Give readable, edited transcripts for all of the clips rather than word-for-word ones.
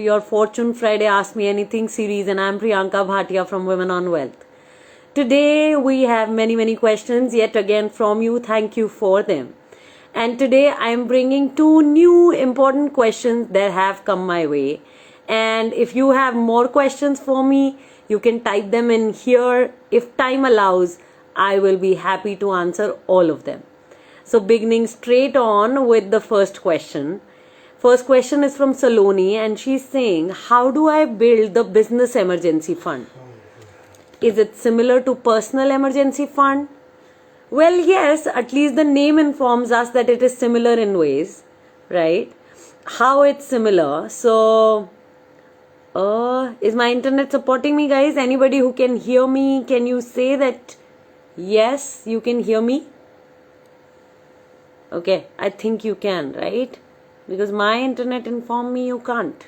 Your Fortune Friday Ask Me Anything series, and I'm Priyanka Bhatia from Women on Wealth. Today we have many questions yet again from you. Thank you for them. And today I'm bringing two new important questions that have come my way. And if you have more questions for me, you can type them in here. If time allows, I will be happy to answer all of them. So beginning straight on with the first question. First question is from Saloni, and she's saying, how do I build the business emergency fund? Is it similar to personal emergency fund? Well, yes, at least the name informs us that it is similar in ways, right? How it's similar. So, is my internet supporting me, guys? Anybody who can hear me, can you say that yes, you can hear me? Okay, I think you can, right? Because my internet informed me you can't,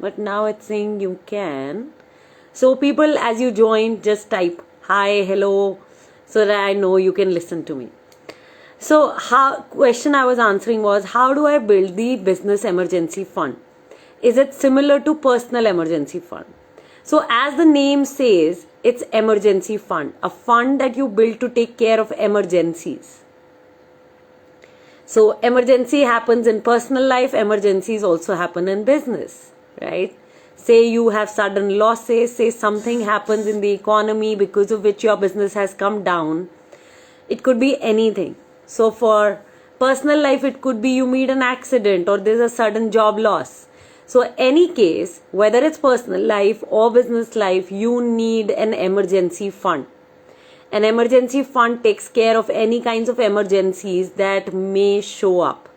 but now it's saying you can. So people, as you join, just type hi, hello, so that I know you can listen to me. So question I was answering was, how do I build the business emergency fund? Is it similar to personal emergency fund? So as the name says, it's emergency fund, a fund that you build to take care of emergencies. So emergency happens in personal life, emergencies also happen in business, right? Say you have sudden losses, say something happens in the economy because of which your business has come down. It could be anything. So for personal life, it could be you meet an accident or there's a sudden job loss. So any case, whether it's personal life or business life, you need an emergency fund. An emergency fund takes care of any kinds of emergencies that may show up.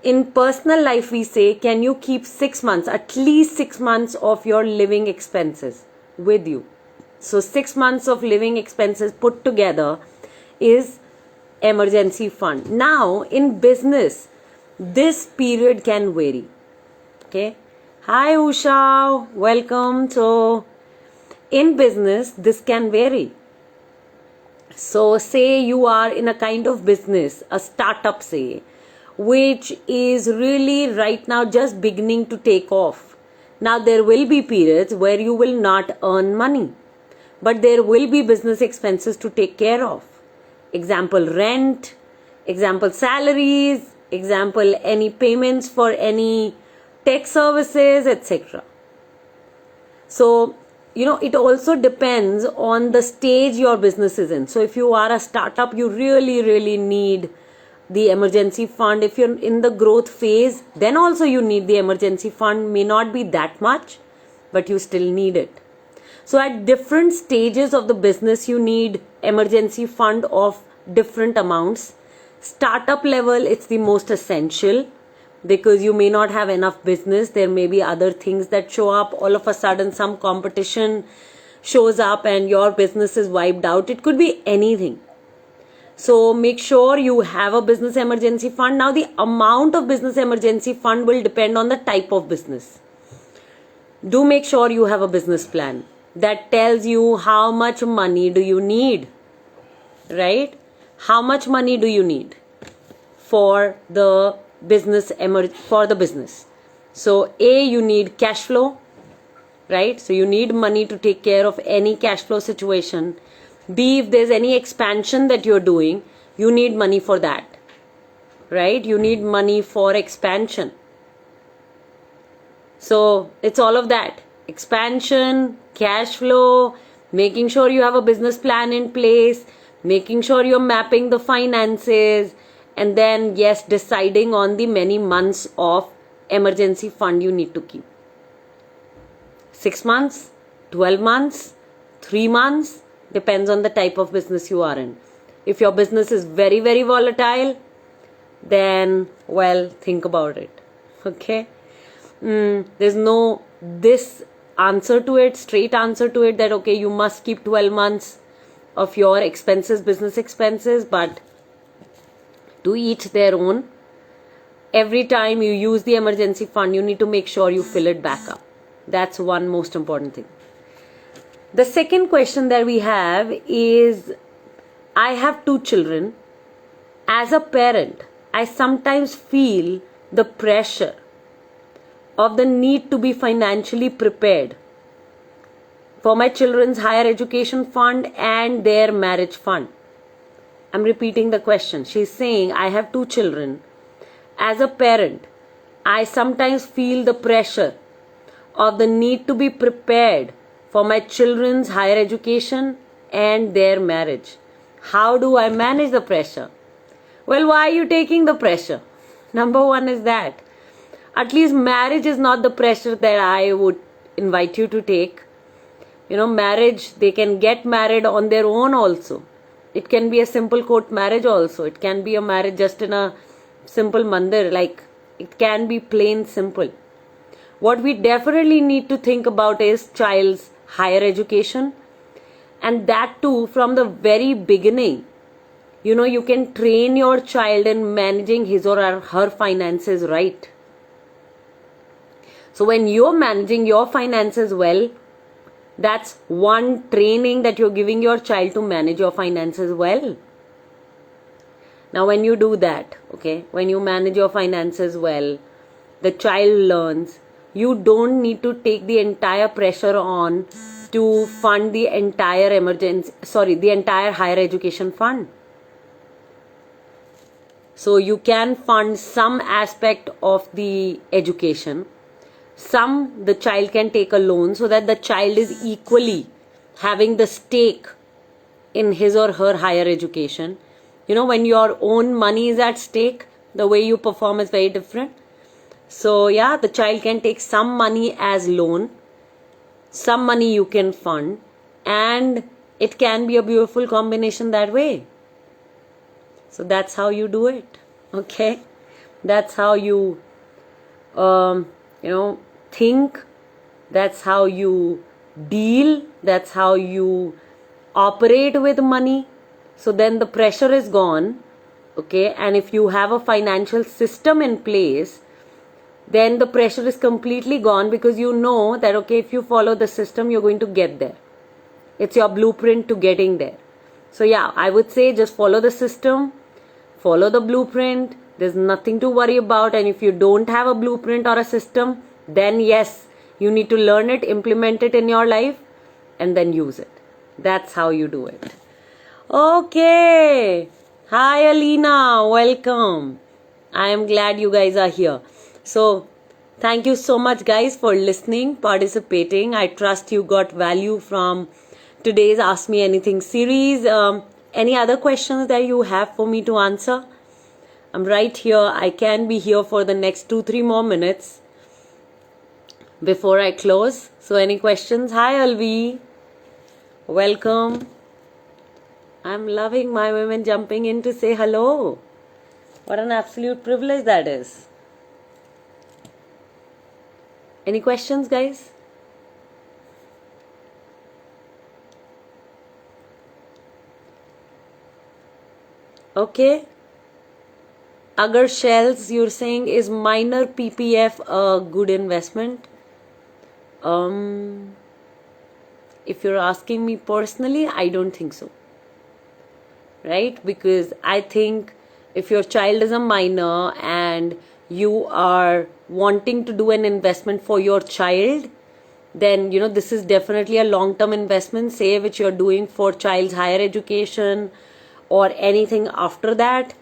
In personal life, we say, can you keep 6 months, at least 6 months of your living expenses with you? So 6 months of living expenses put together is emergency fund. Now, in business, this period can vary. Okay. Hi, Usha. Welcome. So, in business, this can vary. So say you are in a kind of business, a startup say, which is really right now just beginning to take off. Now there will be periods where you will not earn money, but there will be business expenses to take care of. Example, rent, example, salaries, example, any payments for any tech services, etc. So, it also depends on the stage your business is in. So if you are a startup, you really need the emergency fund. If you're in the growth phase, then also you need the emergency fund. May not be that much, but you still need it. So at different stages of the business, you need emergency fund of different amounts. Startup level, it's the most essential, because you may not have enough business. There may be other things that show up. All of a sudden, some competition shows up and your business is wiped out. It could be anything. So make sure you have a business emergency fund. Now, the amount of business emergency fund will depend on the type of business. Do make sure you have a business plan that tells you how much money do you need, right? How much money do you need for the business So A, you need cash flow, right? So you need money to take care of any cash flow situation. B, if there's any expansion that you're doing, you need money for that, right? You need money for expansion. So it's all of that: expansion, cash flow, making sure you have a business plan in place, making sure you're mapping the finances, and then, yes, deciding on the many months of emergency fund you need to keep. 6 months, 12 months, 3 months, depends on the type of business you are in. If your business is very volatile, then, well, think about it. Okay? There's no this answer to it, straight answer to it, that, okay, you must keep 12 months of your expenses, business expenses, but to each their own. Every time you use the emergency fund, you need to make sure you fill it back up. That's one most important thing. The second question that we have is, I have 2 children. As a parent, I sometimes feel the pressure of the need to be financially prepared for my children's higher education fund and their marriage fund. I'm repeating the question. She's saying, I have 2 children. As a parent, I sometimes feel the pressure of the need to be prepared for my children's higher education and their marriage. How do I manage the pressure? Well, why are you taking the pressure? Number one is that at least marriage is not the pressure that I would invite you to take. Marriage, they can get married on their own also. It can be a simple court marriage also. It can be a marriage just in a simple mandir. Like, it can be plain simple. What we definitely need to think about is child's higher education. And that too from the very beginning. You can train your child in managing his or her finances right. So when you're managing your finances well, that's one training that you're giving your child to manage your finances well. Now when you do that, when you manage your finances well, the child learns. You don't need to take the entire pressure on to fund the entire the entire higher education fund. So you can fund some aspect of the education. Some the child can take a loan so that the child is equally having the stake in his or her higher education. When your own money is at stake, the way you perform is very different. So yeah, the child can take some money as loan, some money you can fund, and it can be a beautiful combination that way. So that's how you do it. That's how you think. That's how you deal. That's how you operate with money. So then the pressure is gone. And if you have a financial system in place, then the pressure is completely gone, because you know that if you follow the system, you're going to get there. It's your blueprint to getting there. So yeah, I would say just follow the system, follow the blueprint. There's nothing to worry about. And if you don't have a blueprint or a system, then yes, you need to learn it, implement it in your life, and then use it. That's how you do it. Okay. Hi Alina, welcome. I am glad you guys are here. So thank you so much guys for listening, participating. I trust you got value from today's Ask Me Anything series. Any other questions that you have for me to answer? I'm right here. I can be here for the next 2-3 more minutes before I close. So any questions? Hi Alvi. Welcome. I'm loving my women jumping in to say hello. What an absolute privilege that is. Any questions, guys? Okay. Agar shells, you're saying, is minor PPF a good investment? If you're asking me personally, I don't think so. Right? Because I think if your child is a minor and you are wanting to do an investment for your child, then this is definitely a long-term investment, say which you're doing for child's higher education or anything after that.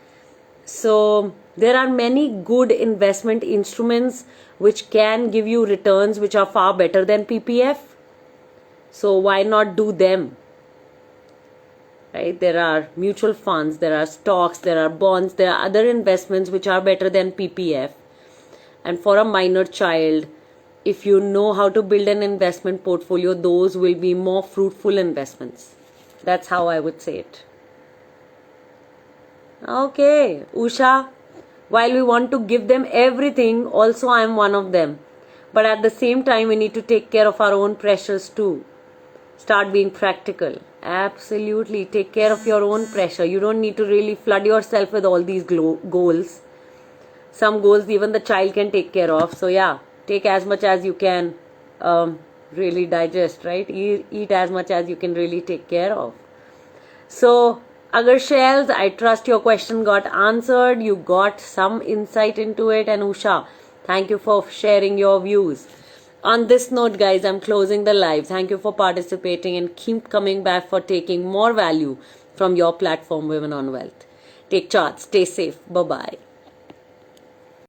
So there are many good investment instruments which can give you returns which are far better than PPF. So why not do them? Right? There are mutual funds, there are stocks, there are bonds, there are other investments which are better than PPF. And for a minor child, if you know how to build an investment portfolio, those will be more fruitful investments. That's how I would say it. Okay, Usha, while we want to give them everything, also I am one of them. But at the same time, we need to take care of our own pressures too. Start being practical. Absolutely. Take care of your own pressure. You don't need to really flood yourself with all these goals. Some goals even the child can take care of. So yeah, take as much as you can really digest, right? Eat as much as you can really take care of. So, Agar Shells, I trust your question got answered. You got some insight into it. And Usha, Thank you for sharing your views. On this note, guys, I'm closing the live. Thank you for participating and keep coming back for taking more value from your platform, Women on Wealth. Take charge. Stay safe. Bye-bye.